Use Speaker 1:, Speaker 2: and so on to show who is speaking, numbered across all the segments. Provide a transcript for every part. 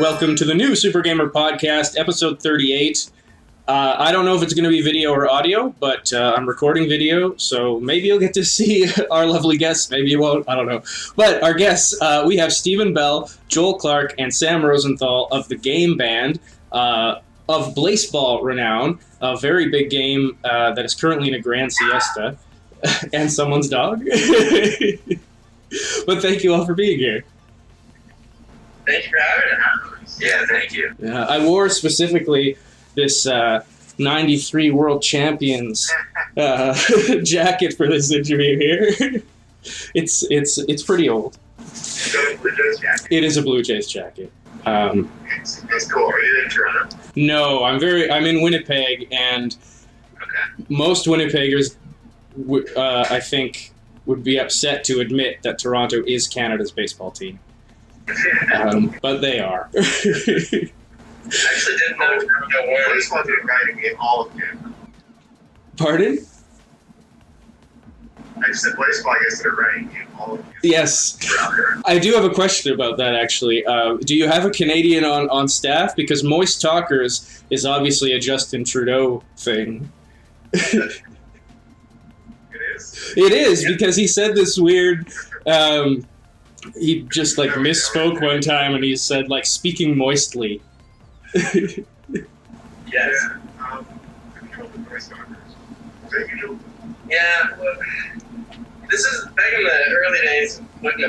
Speaker 1: Welcome to the new Super Gamer Podcast, episode 38. I don't know if it's going to be video or audio, but I'm recording video, so maybe you'll get to see our lovely guests. Maybe you won't. I don't know. But our guests, we have Stephen Bell, Joel Clark, and Sam Rosenthal of the Game Band, of Blaseball renown, a very big game that is currently in a grand siesta, and someone's dog. But thank you all for being here.
Speaker 2: Thank you for having us. Yeah, thank you.
Speaker 1: I wore specifically this 93 World Champions jacket for this interview here. It's pretty old.
Speaker 2: Blue Jays jacket.
Speaker 1: It is a Blue Jays jacket.
Speaker 2: It's cool. Are you in Toronto?
Speaker 1: No, I'm in Winnipeg, and most Winnipeggers, I think, would be upset to admit that Toronto is Canada's baseball team. But they are.
Speaker 2: I actually didn't know Toronto won. Baseball didn't write a game all of Canada.
Speaker 1: Pardon?
Speaker 2: I said baseball, I guess they're writing game all of Canada.
Speaker 1: Yes. I do have a question about that, actually. Do you have a Canadian on staff? Because Moist Talkers is obviously a Justin Trudeau thing.
Speaker 2: It is?
Speaker 1: It is, because he said this weird... he just, misspoke one time, and he said, speaking moistly.
Speaker 2: Yes. Yeah, well, this is back in the early days, putting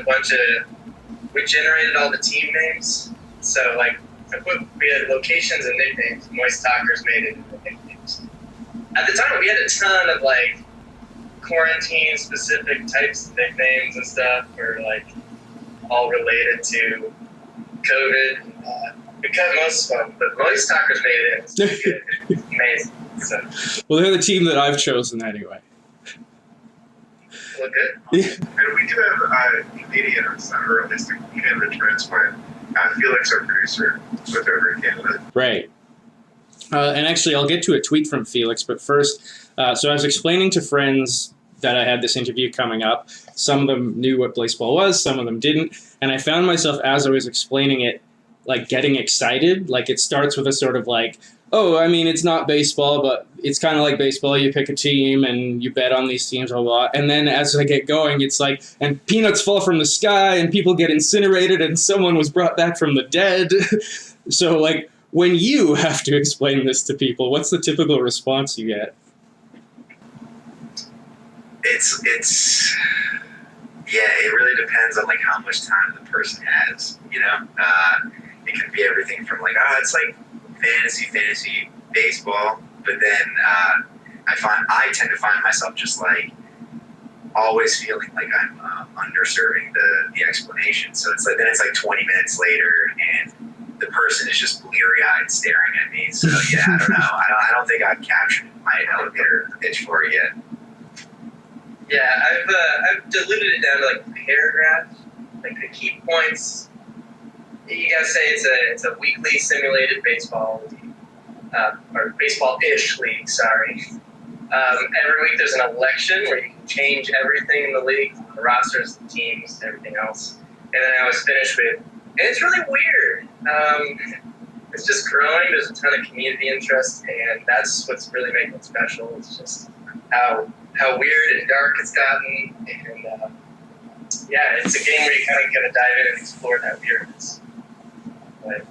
Speaker 2: we generated all the team names. So, we had locations and nicknames. Moist Talkers made it into nicknames. At the time, we had a ton of, quarantine-specific types of nicknames and stuff for, all related to COVID. We cut most of them, but Moist Talkers made it. It's good. It's amazing. So.
Speaker 1: Well, they're the team that I've chosen anyway.
Speaker 2: Look good.
Speaker 1: Yeah.
Speaker 3: And we do have a Canadian or at least a Canada transplant. Felixs, our producer, with over in Canada.
Speaker 1: Right. And actually, I'll get to a tweet from Felixs, but first, so I was explaining to friends that I had this interview coming up. Some of them knew what Blaseball was, some of them didn't, and I found myself, as I was explaining it, getting excited. It starts with a sort of it's not baseball, but it's kind of like baseball. You pick a team and you bet on these teams, blah, blah. And then as I get going, it's and peanuts fall from the sky and people get incinerated and someone was brought back from the dead. So, when you have to explain this to people, what's the typical response you get?
Speaker 4: It really depends on how much time the person has, it can be everything from it's fantasy baseball, but then I tend to find myself just always feeling I'm underserving the explanation. So it's then it's 20 minutes later and the person is just bleary-eyed staring at me. So yeah, I don't know. I don't think I've captured my elevator pitch for it yet.
Speaker 2: Yeah, I've diluted it down to paragraphs, the key points. You gotta say it's a weekly simulated baseball league, or baseball-ish league. Sorry. Every week there's an election where you can change everything in the league, the rosters, the teams, everything else. And then I always finish with, and it's really weird. It's just growing. There's a ton of community interest, and that's what's really making it special. It's just how weird and dark it's gotten, and it's a game where you kind of got to dive in and explore that weirdness. But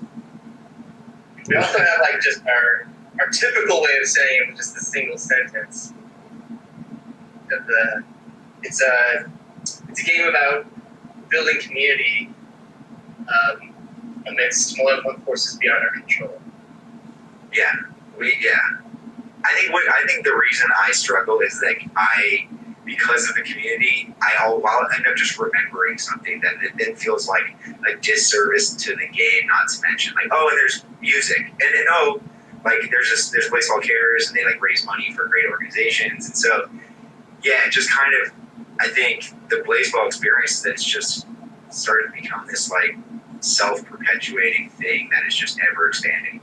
Speaker 2: we also have just our typical way of saying it with just a single sentence. It's a game about building community amidst malevolent forces beyond our control.
Speaker 4: Yeah, I think the reason I struggle is because of the community, I'll end up just remembering something that then feels like a disservice to the game, not to mention and there's music and there's Baseball Cares and they raise money for great organizations. And so, yeah, just kind of, I think the Blaseball experience is that it's just started to become this self-perpetuating thing that is just ever expanding.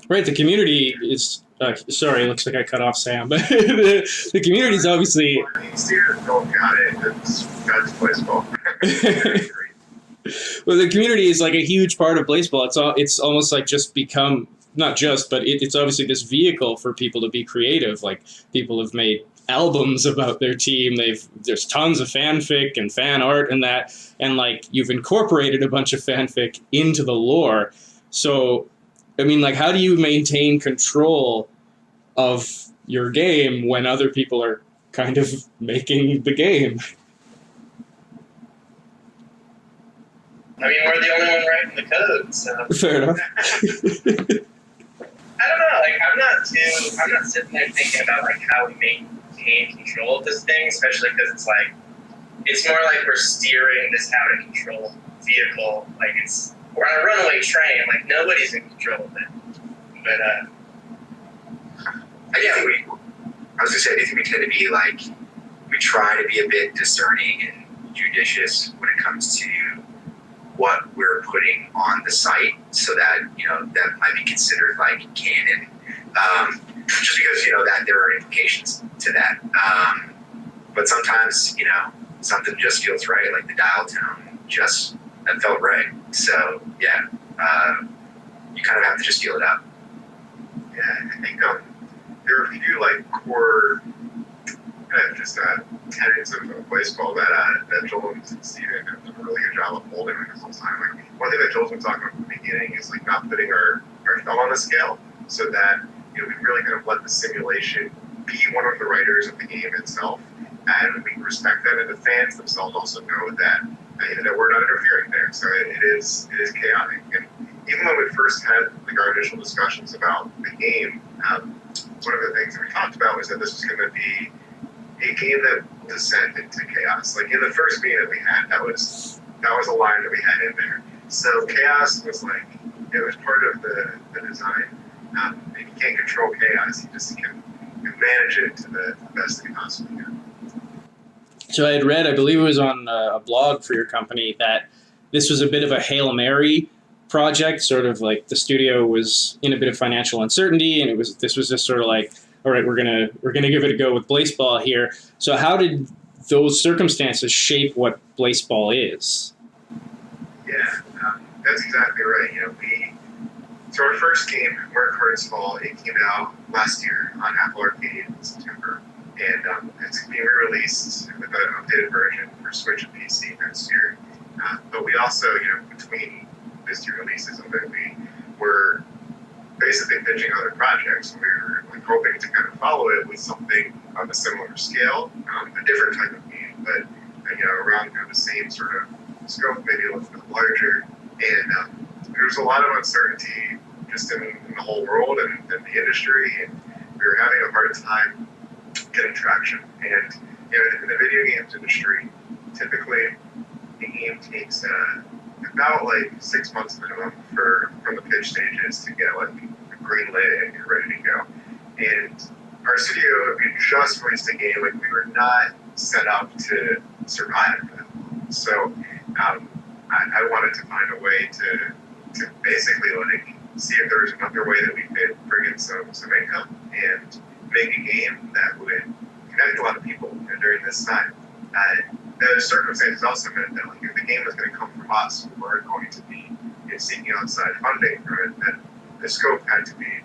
Speaker 1: Right, the community is sorry, it looks like I cut off Sam, but the community is obviously...
Speaker 3: Got it. It's God's Blaseball.
Speaker 1: Well, the community is like a huge part of Blaseball. It's almost like just become not just, but it's obviously this vehicle for people to be creative. Like people have made albums about their team. There's tons of fanfic and fan art and that, and like you've incorporated a bunch of fanfic into the lore. So, I mean, like, how do you maintain control of your game when other people are kind of making the game?
Speaker 2: I mean, we're the only one writing the code, so.
Speaker 1: Fair enough.
Speaker 2: I don't know. Like, I'm not sitting there thinking about like how we maintain control of this thing, especially because it's more like we're steering this out of control vehicle. Like we're on a runaway train. Like nobody's in control of it. But
Speaker 4: I was gonna say, I think we tend to be like, we try to be a bit discerning and judicious when it comes to what we're putting on the site, so that, you know, that might be considered like canon, just because, you know, that there are implications to that. But sometimes, you know, something just feels right, like the dial tone that felt right. So yeah, you kind of have to just feel it out.
Speaker 3: Yeah, I think there are a few like core just tenets of Blaseball that Joel and Steven have done a really good job of holding this whole time. Like one thing that Joel's been talking about from the beginning is like not putting our thumb on the scale, so that, you know, we really kind of let the simulation be one of the writers of the game itself, and we respect that, and the fans themselves also know that that we're not interfering there. So it is chaotic. And even when we first had like our initial discussions about the game, one of the things that we talked about was that this was going to be a game that will descend into chaos. Like in the first meeting that we had, that was a line that we had in there. So chaos was like, it was part of the design. And you can't control chaos, you just can manage it to the best that you possibly can.
Speaker 1: So I had read, I believe it was on a blog for your company, that this was a bit of a Hail Mary project, sort of like the studio was in a bit of financial uncertainty, and this was just sort of like, all right, we're gonna give it a go with Blaseball here. So how did those circumstances shape what Blaseball is?
Speaker 3: Yeah, that's exactly right. You know, so our first game, Where Cards Fall, it came out last year on Apple Arcade in September, and it's being re-released with an updated version for Switch and PC next year. But we also, you know, between these two releases of it, we were basically pitching other projects. We were like hoping to kind of follow it with something on a similar scale, a different type of game, but you know, around kind of the same sort of scope, maybe a little bit larger. And there was a lot of uncertainty just in the whole world and in the industry, and we were having a hard time getting traction. And you know, in the video games industry, typically the game takes about like 6 months minimum from the pitch stages to get like green lit and you're ready to go. And our studio, we just released a game, like we were not set up to survive that long. So I wanted to find a way to basically like see if there was another way that we could bring in some income and make a game that would connect a lot of people during this time. The circumstances also meant that like if the game was going to come from us, we weren't going to be seeking outside funding for it, that the scope had to be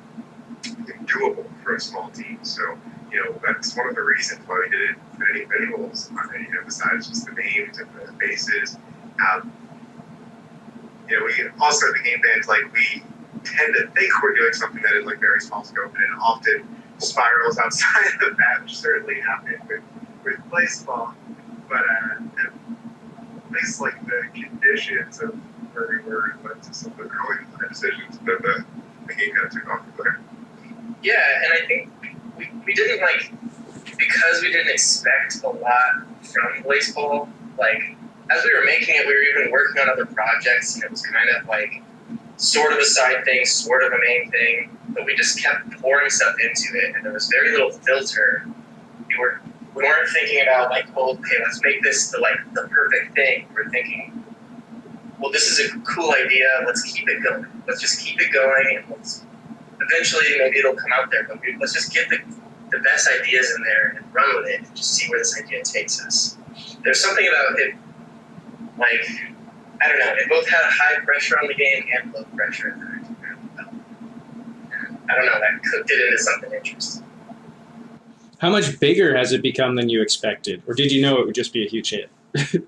Speaker 3: doable for a small team. So, you know, that's one of the reasons why we didn't put any visuals on it, you know, besides just the names and the faces. You know, we also, the game band, like we tend to think we're doing something that is like very small scope, and it often spirals outside of that, which certainly happened with Blaseball. But at least like the conditions of where we were led to some of the early decisions, but the game kind of took off from there.
Speaker 2: Yeah, and I think we didn't like, because we didn't expect a lot from Blaseball, like as we were making it, we were even working on other projects, and it was kind of like sort of a side thing, sort of a main thing, but we just kept pouring stuff into it, and there was very little filter. We weren't thinking about like, well, okay, let's make this the perfect thing. We're thinking, well, this is a cool idea. Let's keep it going. Let's just keep it going, and eventually maybe it'll come out there. But let's just get the best ideas in there and run with it, and just see where this idea takes us. There's something about it, like I I don't know. It both had high pressure on the game and low pressure. And I don't know. That cooked it into something interesting.
Speaker 1: How much bigger has it become than you expected? Or did you know it would just be a huge hit?
Speaker 3: The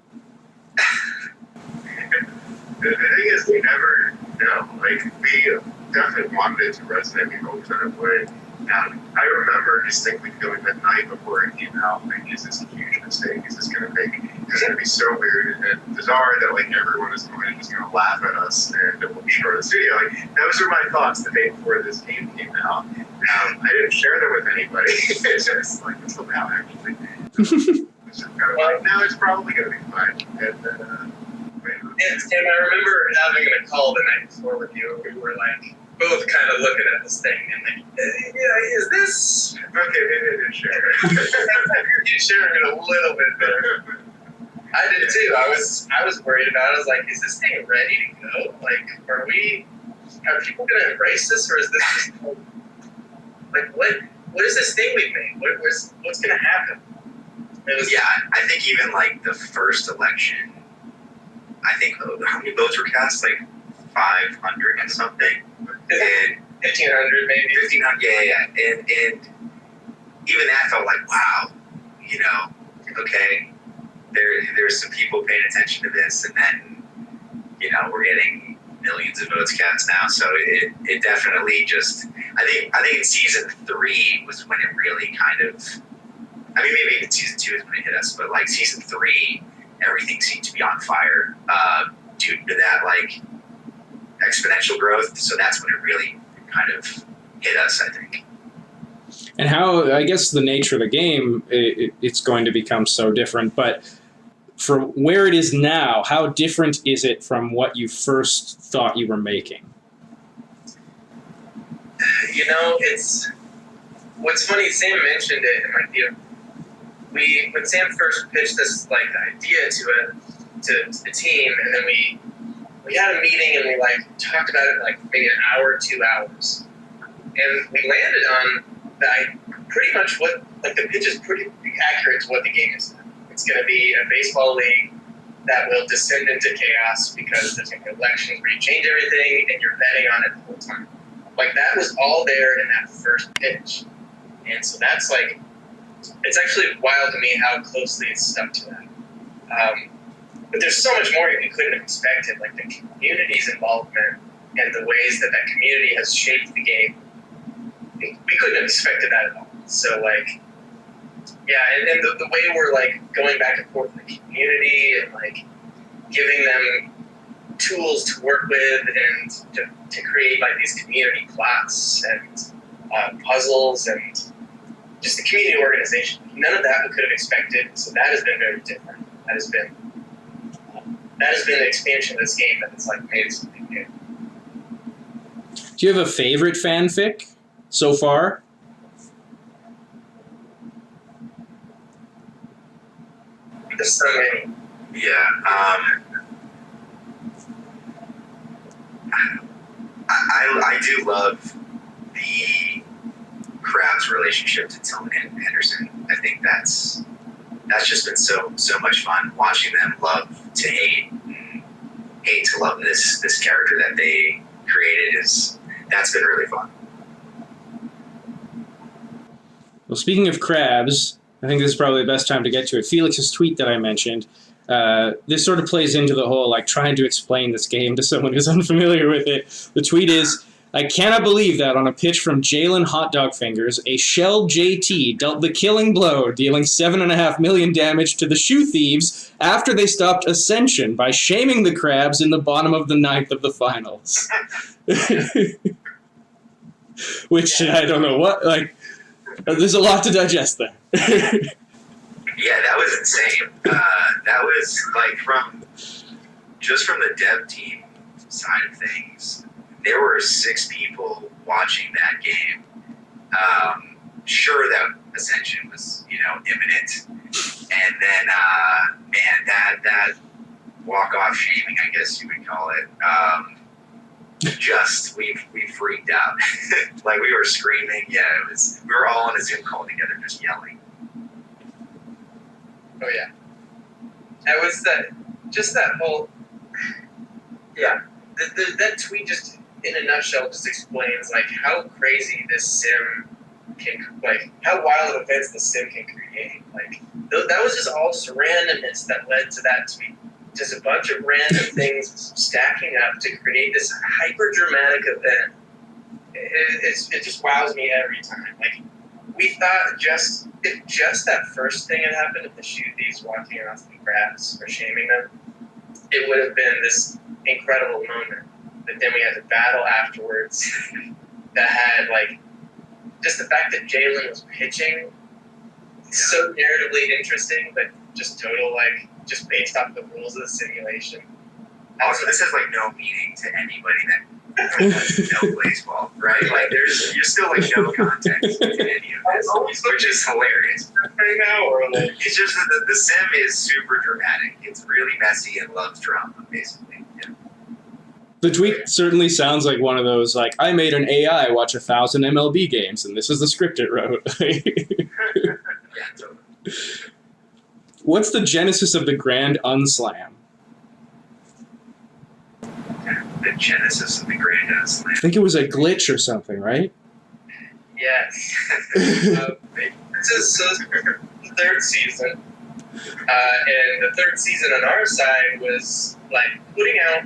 Speaker 3: thing is, we never know. Like, we definitely wanted it to resonate. We hoped that it would. I remember distinctly feeling that night before it came out, like, is this a huge mistake? Is this going to be so weird and bizarre that, like, everyone is just going to laugh at us and it will destroy the studio? Like, those were my thoughts the day before this game came out. I didn't share them with anybody. It's just like, until now, actually. It's just kind of like, no, it's probably going to be fine. And then,
Speaker 2: Tim, I remember having a call the night before with you. We were like both kind of looking at this thing and like, yeah, is this
Speaker 3: okay, maybe I didn't share it.
Speaker 2: You're sharing it a little bit there. I did too. I was worried about it. I was like, is this thing ready to go? Like, are people gonna embrace this, or is this just like what is this thing we've made? What's gonna happen?
Speaker 4: Yeah, I think even like the first election, I think how many votes were cast? Like 500 and something. And
Speaker 2: 1,500 maybe.
Speaker 4: 1,500, yeah. And even that felt like, wow, okay, there's some people paying attention to this, and then, we're getting millions of votes cast now. So it definitely just, I think in season 3 was when it really kind of, I mean, maybe even season 2 is when it hit us, but like season 3, everything seemed to be on fire due to that like exponential growth. So that's when it really kind of hit us, I think.
Speaker 1: And how, I guess the nature of the game, it's going to become so different, but for where it is now, how different is it from what you first thought you were making?
Speaker 2: It's what's funny. Sam mentioned it, and like when Sam first pitched this like idea to the team, and then we had a meeting and we like talked about it like maybe an hour, 2 hours, and we landed on that pretty much what like the pitch is pretty accurate to what the game is. It's going to be a baseball league that will descend into chaos because there's going to be elections where you change everything and you're betting on it the whole time. Like that was all there in that first pitch, and so that's like, it's actually wild to me how closely it's stuck to that. But there's so much more you couldn't have expected, like the community's involvement and the ways that community has shaped the game. We couldn't have expected that at all. So like, yeah, and the way we're like going back and forth with the community and like giving them tools to work with and to create like these community plots and puzzles and just the community organization. None of that we could have expected. So that has been very different. That has been the expansion of this game that it's like made something new.
Speaker 1: Do you have a favorite fanfic so far?
Speaker 2: There's so many.
Speaker 4: Yeah. I do love the crowd's relationship to Tillman and Henderson. I think that's just been so much fun watching them love to hate to love this character that they created. That's been really fun.
Speaker 1: Well, speaking of crabs, I think this is probably the best time to get to it. Felixs' tweet that I mentioned, this sort of plays into the whole like trying to explain this game to someone who's unfamiliar with it. The tweet is, I cannot believe that on a pitch from Jalen Hotdog Fingers, a shelled JT dealt the killing blow, dealing $7.5 million damage to the Shoe Thieves after they stopped Ascension by shaming the Crabs in the bottom of the 9th of the finals. Which, I don't know what, like, there's a lot to digest there.
Speaker 4: Yeah, that was insane. That was like from the dev team side of things. There were 6 people watching that game. Sure that Ascension was, imminent. And then, man, that walk-off shaming, I guess you would call it, we freaked out. Like, we were screaming. Yeah, we were all on a Zoom call together just yelling.
Speaker 2: Oh, yeah. It was that whole, Yeah, that tweet just, in a nutshell, just explains like how crazy this sim can, like how wild of events the sim can create. Like that was just randomness that led to that tweet. Just a bunch of random things stacking up to create this hyper dramatic event. It just wows me every time. Like we thought if just that first thing had happened, if the shoe thieves walking off the grass or shaming them, it would have been this incredible moment. But then we had to battle afterwards that had like just the fact that Jalen was pitching, so narratively interesting, but just total like just based off the rules of the simulation.
Speaker 4: Also, this has like no meaning to anybody that no baseball, right? Like you're still like no context in any of this, which is hilarious.
Speaker 2: Right now, or like
Speaker 4: it's just that the sim is super dramatic. It's really messy and loves drama, basically. Yeah.
Speaker 1: The tweet certainly sounds like one of those, like, I made an AI watch 1,000 MLB games, and this is the script it wrote.
Speaker 4: Yeah, totally.
Speaker 1: What's the genesis of the Grand Unslam?
Speaker 4: The genesis of the Grand Unslam.
Speaker 1: I think it was a glitch or something, right?
Speaker 2: yes. This is the third season, and the third season on our side was like putting out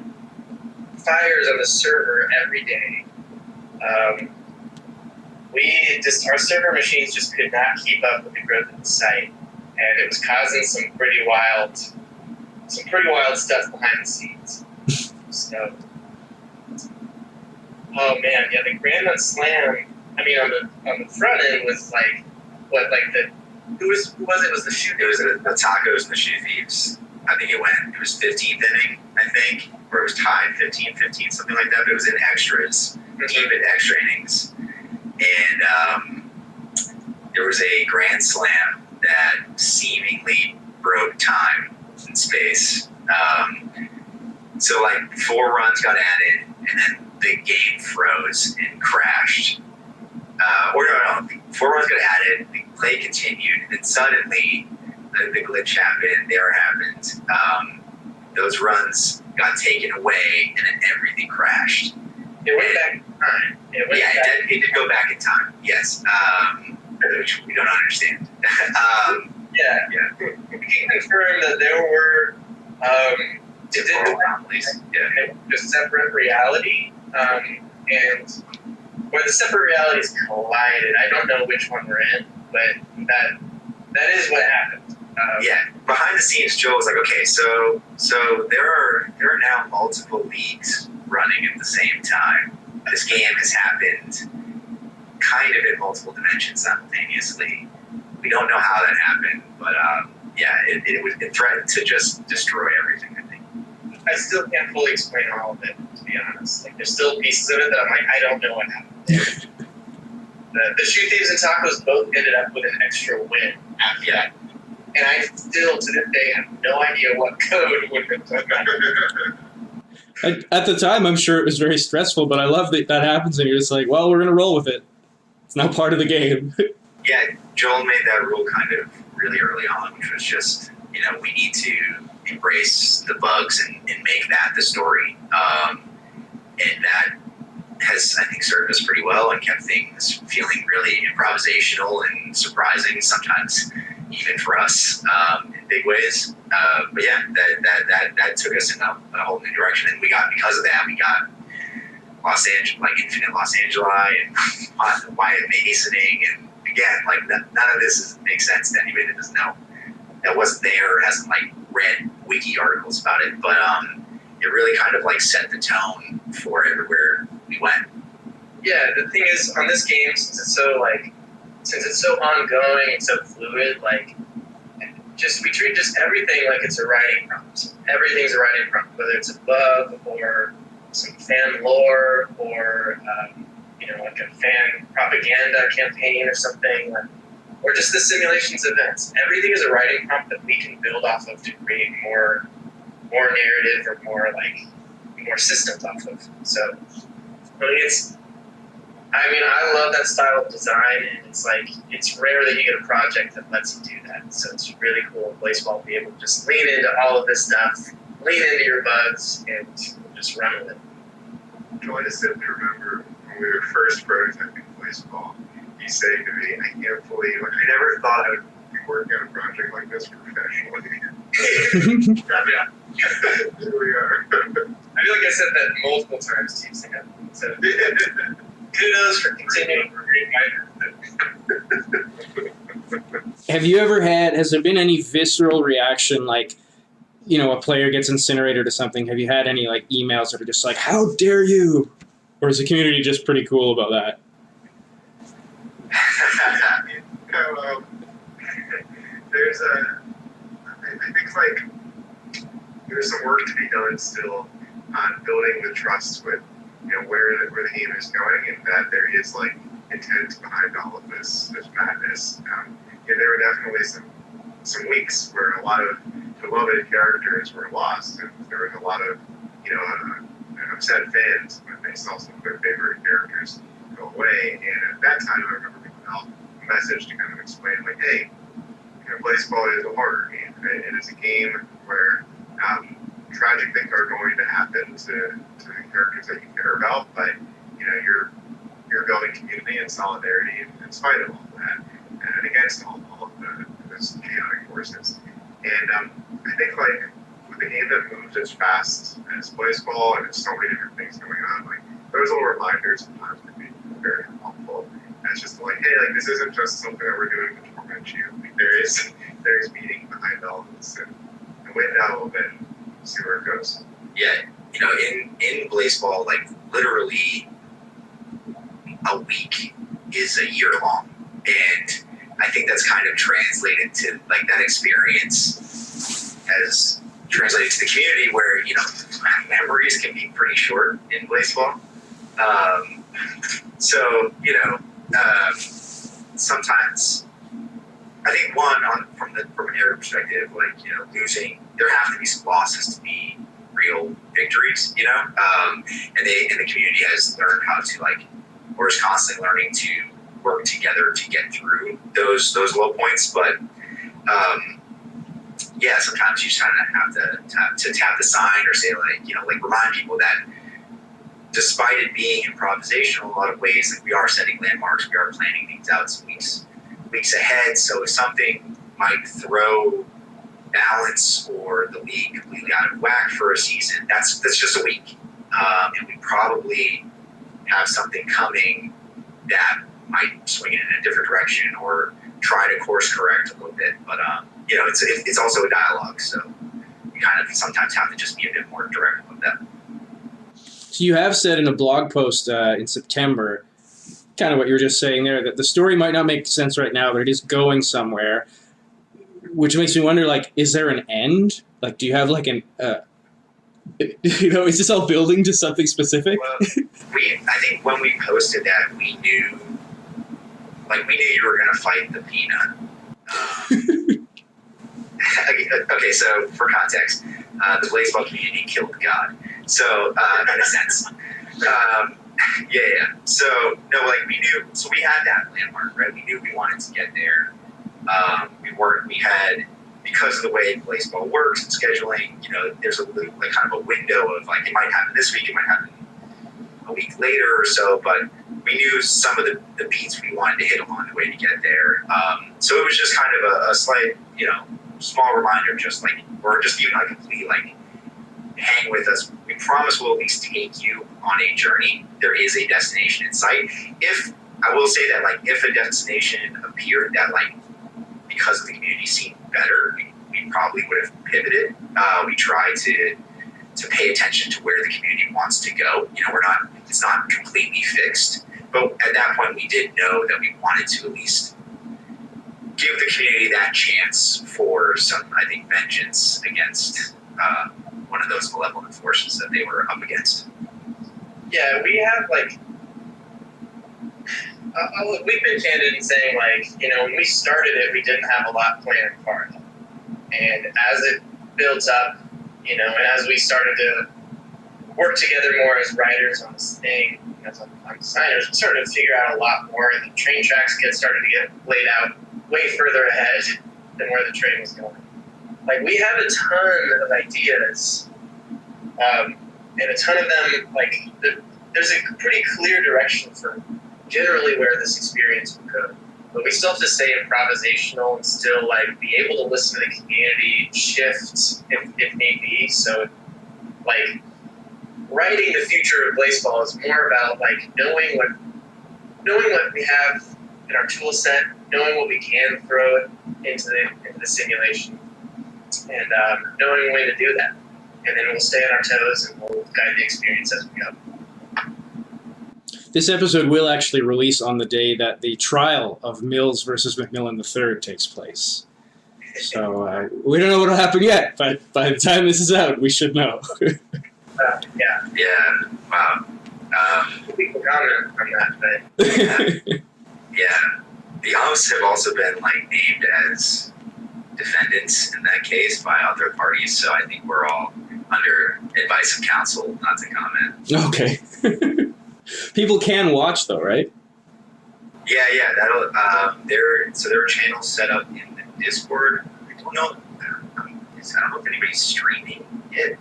Speaker 2: fires on the server every day. Our server machines just could not keep up with the growth of the site, and it was causing some pretty wild stuff behind the scenes. So, oh man, yeah, the Grand Unslam. I mean, on the front end was like what, like who was it? Was the shoe?
Speaker 4: It was the Tacos and the Shoe Thieves. I think it was 15th inning, I think, or it was tied 15-15, something like that. But it was in extras, team in extra innings, and there was a Grand Slam that seemingly broke time and space. So like 4 runs got added, and then the game froze and crashed. Or no, 4 runs got added, the play continued, and then suddenly the glitch happened, the error happened. Those runs got taken away, and then everything crashed.
Speaker 2: It went back in time.
Speaker 4: It did go back in time, yes, which we don't understand.
Speaker 2: Yeah. We can confirm that there were just separate reality, and where the separate realities collided. I don't know which one we're in, but that is what happened.
Speaker 4: Behind the scenes, Joe was like, okay, so there are now multiple leagues running at the same time. This game has happened kind of in multiple dimensions simultaneously. We don't know how that happened, but it threatened to just destroy everything, I think.
Speaker 2: I still can't fully explain all of it, to be honest. Like, there's still pieces of it that I'm like, I don't know what happened. The Shoe Thieves and Tacos both ended up with an extra win after that. And I still, to this day, have no idea what code would have done that.
Speaker 1: At the time, I'm sure it was very stressful, but I love that happens, and you're just like, well, we're going to roll with it. It's now part of the game.
Speaker 4: Yeah, Joel made that rule kind of really early on, which was just, we need to embrace the bugs and make that the story. And that has, I think, served us pretty well and kept things feeling really improvisational and surprising, sometimes even for us in big ways. But yeah, that took us in a whole new direction. And because of that, we got Los Angeles, like Infinite Los Angeles and Wyatt Masoning. And again, like none of this makes sense to anybody that doesn't know, that wasn't there or hasn't like read wiki articles about it. But it really kind of like set the tone for everywhere we went.
Speaker 2: Yeah, the thing is, on this game, since it's so ongoing and so fluid, like, we treat just everything like it's a writing prompt. Everything's a writing prompt, whether it's a bug or some fan lore or, like a fan propaganda campaign or something, or just the simulations events. Everything is a writing prompt that we can build off of to create more narrative or more systems off of. So, I love that style of design, and it's rare that you get a project that lets you do that. So it's really cool Blaseball to be able to just lean into all of this stuff, lean into your bugs, and just run with it.
Speaker 3: So I distinctly remember when we were first prototyping Blaseball, you saying to me, I can't believe, like, I never thought I would be working on a project like this professionally.
Speaker 2: Yeah.
Speaker 3: Here we are.
Speaker 2: I feel like I said that multiple times to you, Sam. So kudos for continuing to create writers.
Speaker 1: Has there been any visceral reaction, like, you know, a player gets incinerated or something? Have you had any, like, emails that are just like, how dare you? Or is the community just pretty cool about that?
Speaker 3: There's I think, like, there's some work to be done still on building the trust with, you know, where the game is going, and that there is, like, intent behind all of this madness. Yeah, there were definitely some weeks where a lot of beloved characters were lost, and there was a lot of, you know, upset fans when they saw some of their favorite characters go away. And at that time, I remember putting out a message to kind of explain, like, hey, you know, Blaseball is a horror game. It is a game where tragic things are going to happen to the characters that you care about, but, you know, you're building community and solidarity in spite of all that, and against all of those chaotic forces. And I think, like, with a game that moves as fast as Blaseball and there's so many different things going on, like, those little reminders sometimes can be very helpful. And it's just like, hey, like, this isn't just something that we're doing to torment you. Like, there is meaning behind all of this, and wait it out a little bit and see where it goes.
Speaker 4: Yeah, you know, in Blaseball, like, literally a week is a year long, and I think that's kind of translated to, like, that experience has translated to the community where, you know, memories can be pretty short in Blaseball. So, you know, sometimes I think from an area perspective, like, you know, losing, there have to be some losses to be real victories, you know, and the community has learned how to, like, or is constantly learning to work together to get through those low points. But yeah, sometimes you just kind of have to tap the sign or say, like, you know, like, remind people that despite it being improvisational in a lot of ways, like, we are setting landmarks, we are planning things out some weeks ahead. So if something might throw balance or the league completely out of whack for a season, that's just a week, and we probably have something coming that might swing it in a different direction or try to course correct a little bit. But you know, it's also a dialogue, so you kind of sometimes have to just be a bit more direct with that.
Speaker 1: So you have said in a blog post in September, kind of what you were just saying there, that the story might not make sense right now, but it is going somewhere, which makes me wonder, like, is there an end? Like, do you have, like, an you know, is this all building to something specific?
Speaker 4: Well, I think when we posted that, we knew you were going to fight the peanut. Okay, so for context, the Blaseball community killed God. So, in a sense. Yeah. So, no, like, we knew, so we had that landmark, right? We knew we wanted to get there. We had, because of the way Blaseball works and scheduling, you know, there's a, like, kind of a window of, like, it might happen this week, it might happen a week later or so, but we knew some of the beats we wanted to hit along the way to get there. So it was just kind of a slight, you know, small reminder, just like, or just even a complete, like, hang with us. We promise we'll at least take you on a journey. There is a destination in sight. I will say that, like, if a destination appeared that, like, because the community seemed better, we probably would have pivoted. We try to pay attention to where the community wants to go. You know, it's not completely fixed, but at that point we did know that we wanted to at least give the community that chance for some, I think, vengeance against one of those malevolent forces that they were up against.
Speaker 2: Yeah, we have, like, we've been candid in saying, like, you know, when we started it, we didn't have a lot planned for it. And as it builds up, you know, and as we started to work together more as writers on this thing, as on designers, we started to figure out a lot more. The train tracks started to get laid out way further ahead than where the train was going. Like, we have a ton of ideas, and a ton of them, like, there's a pretty clear direction for generally where this experience will go. But we still have to stay improvisational and still, like, be able to listen to the community, shift if need be. So, like, writing the future of Blaseball is more about, like, knowing what we have in our tool set, knowing what we can throw into the simulation, and knowing when to do that. And then we'll stay on our toes and we'll guide the experience as we go.
Speaker 1: This episode will actually release on the day that the trial of Mills versus McMillan III takes place. So we don't know what will happen yet, but by the time this is out, we should know.
Speaker 2: Yeah.
Speaker 4: Yeah. Wow.
Speaker 2: We can comment on that, but
Speaker 4: Yeah. The Umps have also been like named as defendants in that case by other parties, so I think we're all under advice of counsel not to comment.
Speaker 1: Okay. People can watch though, right?
Speaker 4: Yeah, that'll there are channels set up in the Discord. I don't know if anybody's streaming it,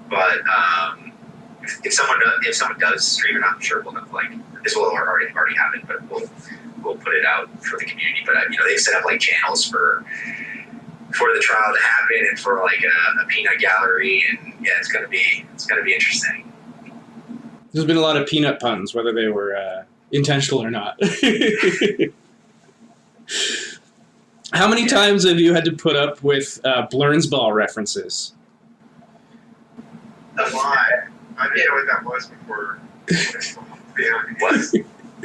Speaker 4: but if someone does stream it, I'm sure we'll have like this will already happen, but we'll put it out for the community. But they've set up like channels for the trial to happen and for like a peanut gallery, and yeah, it's gonna be interesting.
Speaker 1: There's been a lot of peanut puns, whether they were intentional or not. How many times have you had to put up with blernsball references?
Speaker 3: Why? I didn't know what that was before.
Speaker 4: What?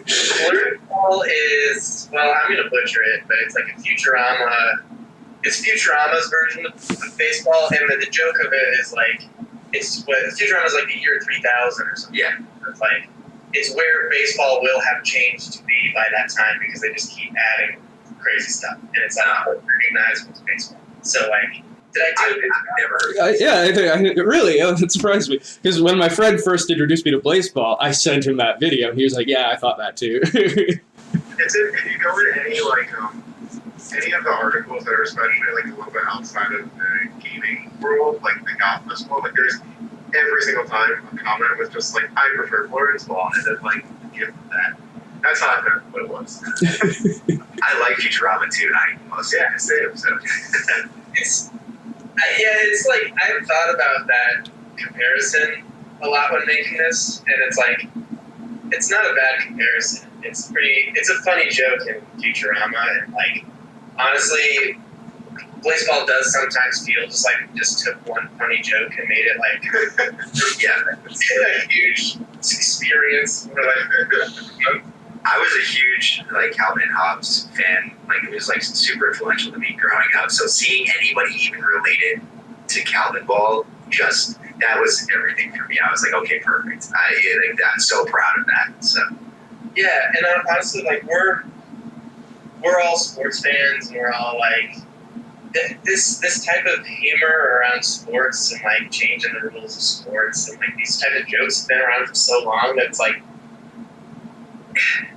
Speaker 2: Blernsball is, well, I'm going to butcher it, but it's like a Futurama. It's Futurama's version of baseball, and the joke of it is like, Futurama's like the year 3000 or something.
Speaker 4: Yeah.
Speaker 2: It's where baseball will have changed to be by that time because they just keep adding crazy stuff, and it's not recognizable as baseball. So, like, did I do it?
Speaker 4: I've never heard.
Speaker 1: Yeah, really, that surprised me. Because when my friend first introduced me to Blaseball, I sent him that video, and he was like, yeah, I thought that too.
Speaker 3: If you go into any of the articles that are especially like a little bit outside of the gaming world, like the golf festival, like there's every single time a comment was just like, I prefer blernsball, and then like give that. That's not what it was.
Speaker 4: I like Futurama too, and I mostly
Speaker 3: Same. So.
Speaker 2: It's like I've thought about that comparison a lot when making this, and it's like it's not a bad comparison. It's a funny joke in Futurama, and like honestly, Blaseball does sometimes feel just like it just took one funny joke and made it like a huge experience.
Speaker 4: I was a huge like Calvin and Hobbes fan. Like it was like super influential to me growing up. So seeing anybody even related to Calvin Ball, just that was everything for me. I was like, okay, perfect. I'm so proud of that. So
Speaker 2: yeah, and honestly, like we're all sports fans, and we're all like this type of humor around sports and like changing the rules of sports and like these type of jokes have been around for so long that it's like.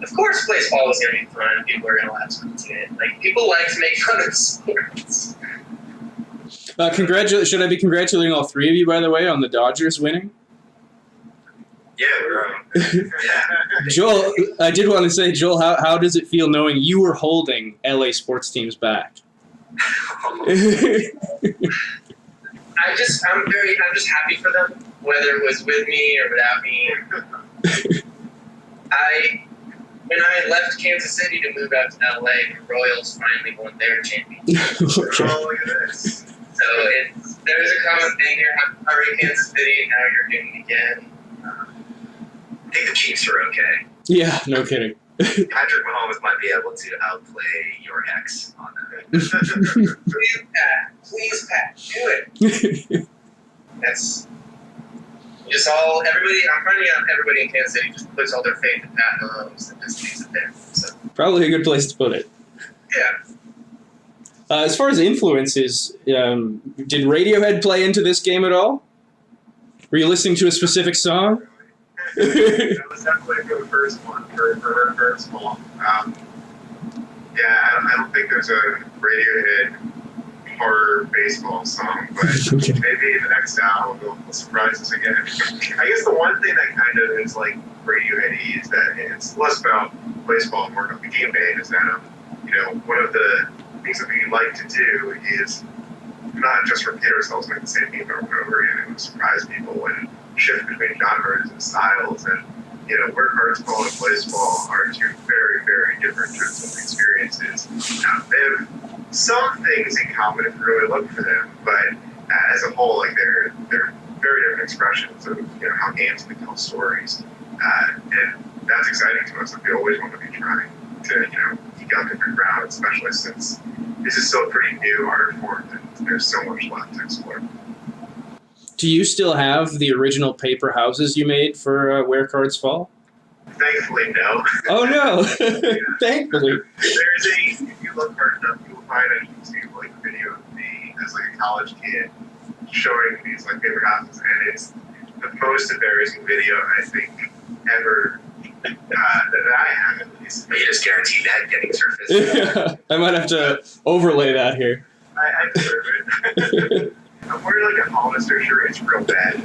Speaker 2: Of course, Blaseball was going to be fun. People are going to laugh to it. Like people like to make fun of sports.
Speaker 1: Should I be congratulating all three of you, by the way, on the Dodgers winning?
Speaker 4: yeah, we're
Speaker 1: Joel, I did want to say, Joel, how does it feel knowing you were holding LA sports teams back?
Speaker 2: I'm just happy for them, whether it was with me or without me. When I left Kansas City to move out to LA, the Royals finally won their championship.
Speaker 1: Okay.
Speaker 3: Oh, look at this.
Speaker 2: So there's a common thing here. I'm already Kansas City, and now you're doing it again.
Speaker 4: I think the Chiefs are okay.
Speaker 1: Yeah, no kidding.
Speaker 4: Patrick Mahomes might be able to outplay your ex on that.
Speaker 2: Please, Pat, do it. That's just everybody. I'm finding out everybody in Kansas City just puts all their faith in Pat Mahomes and just leaves it there. So
Speaker 1: Probably a good place to put it.
Speaker 2: yeah.
Speaker 1: As far as influences, did Radiohead play into this game at all? Were you listening to a specific song?
Speaker 3: That was definitely for the first one, for her first ball. I don't think there's a Radiohead horror baseball song, but maybe the next album will surprise us again. I guess the one thing that kind of is like Radiohead is that it's less about baseball and more about the game made is that one of the things that we like to do is not just repeat ourselves, make the same thing over and over again, and surprise people and shift between genres and styles. And where cards ball and blaseball are two very, very different types of experiences. They have some things in common if you really look for them, but as a whole, like they're very different expressions of how games can tell stories, and that's exciting to us. Like we always want to be trying to eke out different ground, especially since this is still a pretty new art form and there's so much left to explore.
Speaker 1: Do you still have the original paper houses you made for Where Cards Fall?
Speaker 3: Thankfully, no.
Speaker 1: Oh no!
Speaker 3: Yeah.
Speaker 1: Thankfully.
Speaker 3: If you look hard enough, you will find on YouTube like a video of me as like a college kid showing these like paper houses, and it's the most embarrassing video I think ever that I have at least.
Speaker 4: But you just guarantee that getting surfaced.
Speaker 1: Yeah, I might have to overlay that here.
Speaker 3: I deserve it. I'm wearing like a Hollister shirt. It's real bad.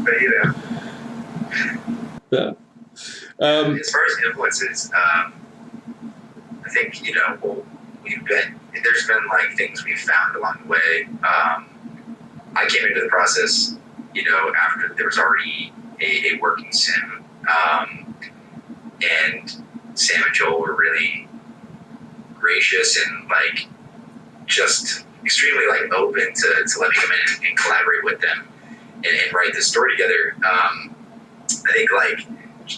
Speaker 3: But
Speaker 1: Yeah.
Speaker 4: As far as influences, I think there's been like things we've found along the way. I came into the process, after there was already a working sim, and Sam and Joel were really gracious and like just extremely like open to let me come in and collaborate with them and write this story together. I think like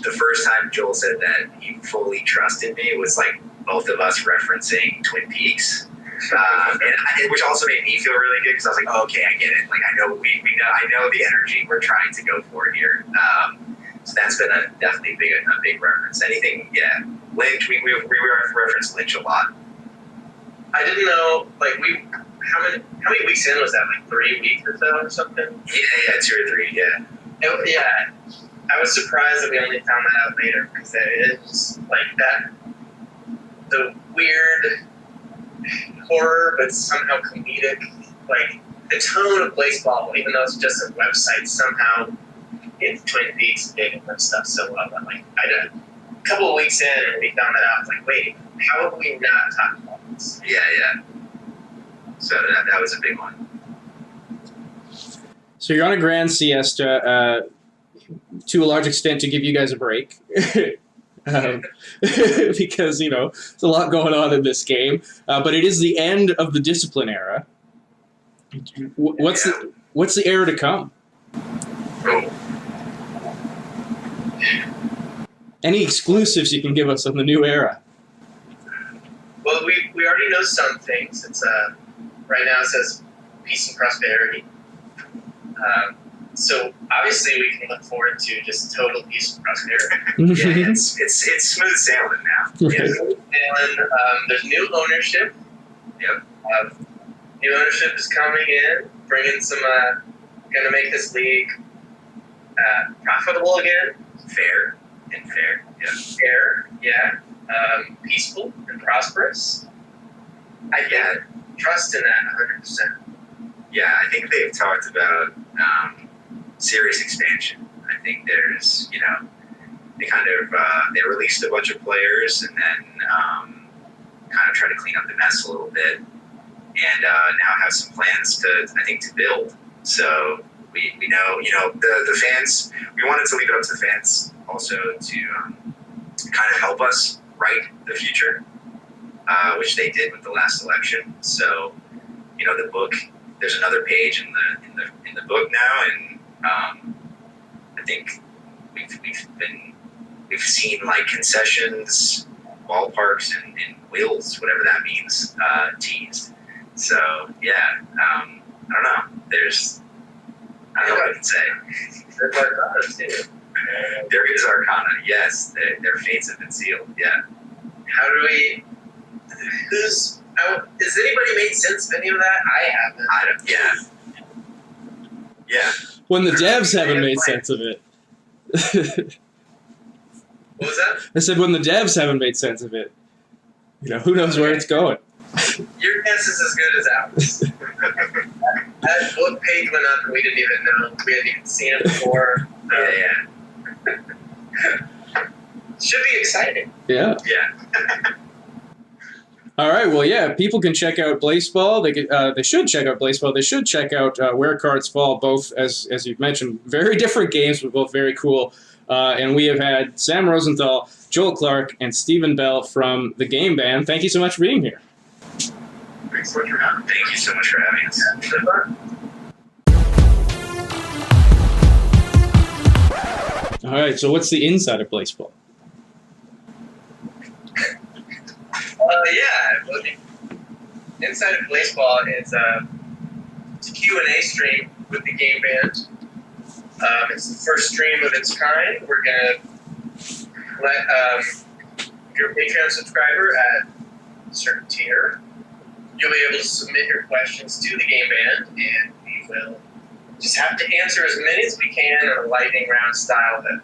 Speaker 4: the first time Joel said that he fully trusted me was like both of us referencing Twin Peaks, and which also made me feel really good because I was like, oh, okay, I get it. Like I know I know the energy we're trying to go for here. So that's been definitely a big reference. Anything, Lynch. We referenced Lynch a lot.
Speaker 2: I didn't know, like, how many weeks in was that? Like 3 weeks or so or something?
Speaker 4: Yeah, 2 or 3, yeah.
Speaker 2: Yeah. I was surprised that we only found that out later because it is like that, the weird horror but somehow comedic, like the tone of Blaseball, even though it's just a website, somehow in Twin Peaks did that stuff so well. I'm like, a couple of weeks in and we found that out. I was like, wait, how have we not talked about this?
Speaker 4: Yeah. So that was a big one.
Speaker 1: So you're on a grand siesta, to a large extent to give you guys a break. Because, there's a lot going on in this game. But it is the end of the discipline era. What's the era to come?
Speaker 3: Oh.
Speaker 1: Any exclusives you can give us on the new era?
Speaker 2: Well, we already know some things. It's right now it says peace and prosperity. So obviously we can look forward to just total peace and prosperity.
Speaker 4: Yeah, it's smooth sailing now.
Speaker 1: Right.
Speaker 4: Yeah.
Speaker 2: And there's new ownership.
Speaker 4: Yep.
Speaker 2: New ownership is coming in, bringing some, going to make this league profitable again.
Speaker 4: Fair. Yeah.
Speaker 2: Fair, yeah. Peaceful and prosperous. I trust in that 100%.
Speaker 4: Yeah, I think they've talked about serious expansion. I think there's, they kind of they released a bunch of players and then kind of try to clean up the mess a little bit, and now have some plans to build. So we know, the fans. We wanted to leave it up to the fans also to kind of help us write the future, which they did with the last election. So the book. There's another page in the book now, and I think we've seen like concessions, ballparks, and wheels, whatever that means, teased. So I don't know. I don't know what I can say.
Speaker 2: There's Arcana too.
Speaker 4: There is Arcana. Yes, their fates have been sealed. Yeah.
Speaker 2: How do we? Has anybody made sense of any of that? I haven't.
Speaker 4: Yeah.
Speaker 1: When the devs haven't made sense of it.
Speaker 2: What was that?
Speaker 1: I said when the devs haven't made sense of it. Who knows where it's going.
Speaker 2: Your guess is as good as ours. That book page went up and we didn't even know. We hadn't even seen it before.
Speaker 4: Yeah.
Speaker 2: Should be exciting.
Speaker 1: Yeah.
Speaker 4: Yeah.
Speaker 1: All right. Well, yeah. People can check out Blaseball. They should check out Blaseball. They should check out Where Cards Fall. Both, as you've mentioned, very different games, but both very cool. And we have had Sam Rosenthal, Joel Clark, and Stephen Bell from the Game Band. Thank you so much for being here.
Speaker 3: Thanks so much for having me.
Speaker 4: Thank you so much for having us.
Speaker 2: Good fun.
Speaker 1: All right. So what's the inside of Blaseball?
Speaker 2: Well, inside of Blaseball is it's a Q&A stream with the Game Band. It's the first stream of its kind. We're going to let, if you're a Patreon subscriber at a certain tier, you'll be able to submit your questions to the Game Band, and we will just have to answer as many as we can in a lightning round style that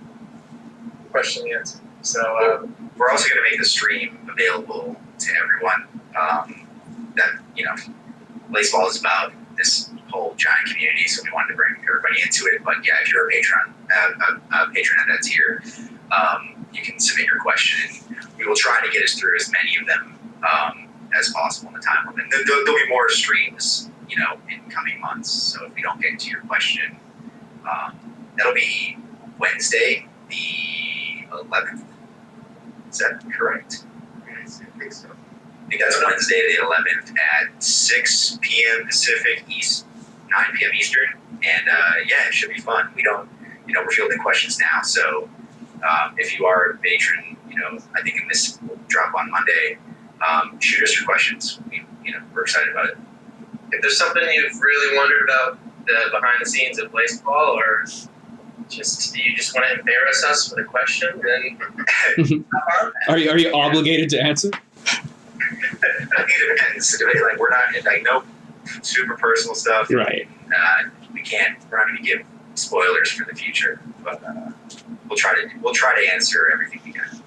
Speaker 2: question and answer. So
Speaker 4: we're also going to make the stream available to everyone. That, you know, Blaseball is about this whole giant community, so we wanted to bring everybody into it. But yeah, if you're a patron at that tier, you can submit your question. We will try to get us through as many of them as possible in the time limit. There'll be more streams, you know, in coming months. So if we don't get to your question, that'll be Wednesday, the 11th. Is that correct?
Speaker 3: Yes, I think so.
Speaker 4: I think that's Wednesday the 11th at 6 p.m. Pacific, 9 p.m. Eastern. And yeah, it should be fun. We're fielding questions now. So if you are a patron, I think this will drop on Monday. Shoot us your questions. We're excited about it.
Speaker 2: if there's something you've really wondered about the behind the scenes of Blaseball, or you just want to embarrass us with a question, then
Speaker 1: Are you obligated to answer?
Speaker 4: I think it depends. Like, we're not no super personal stuff.
Speaker 1: Right.
Speaker 4: We're not going to give spoilers for the future, but we'll try to answer everything we can.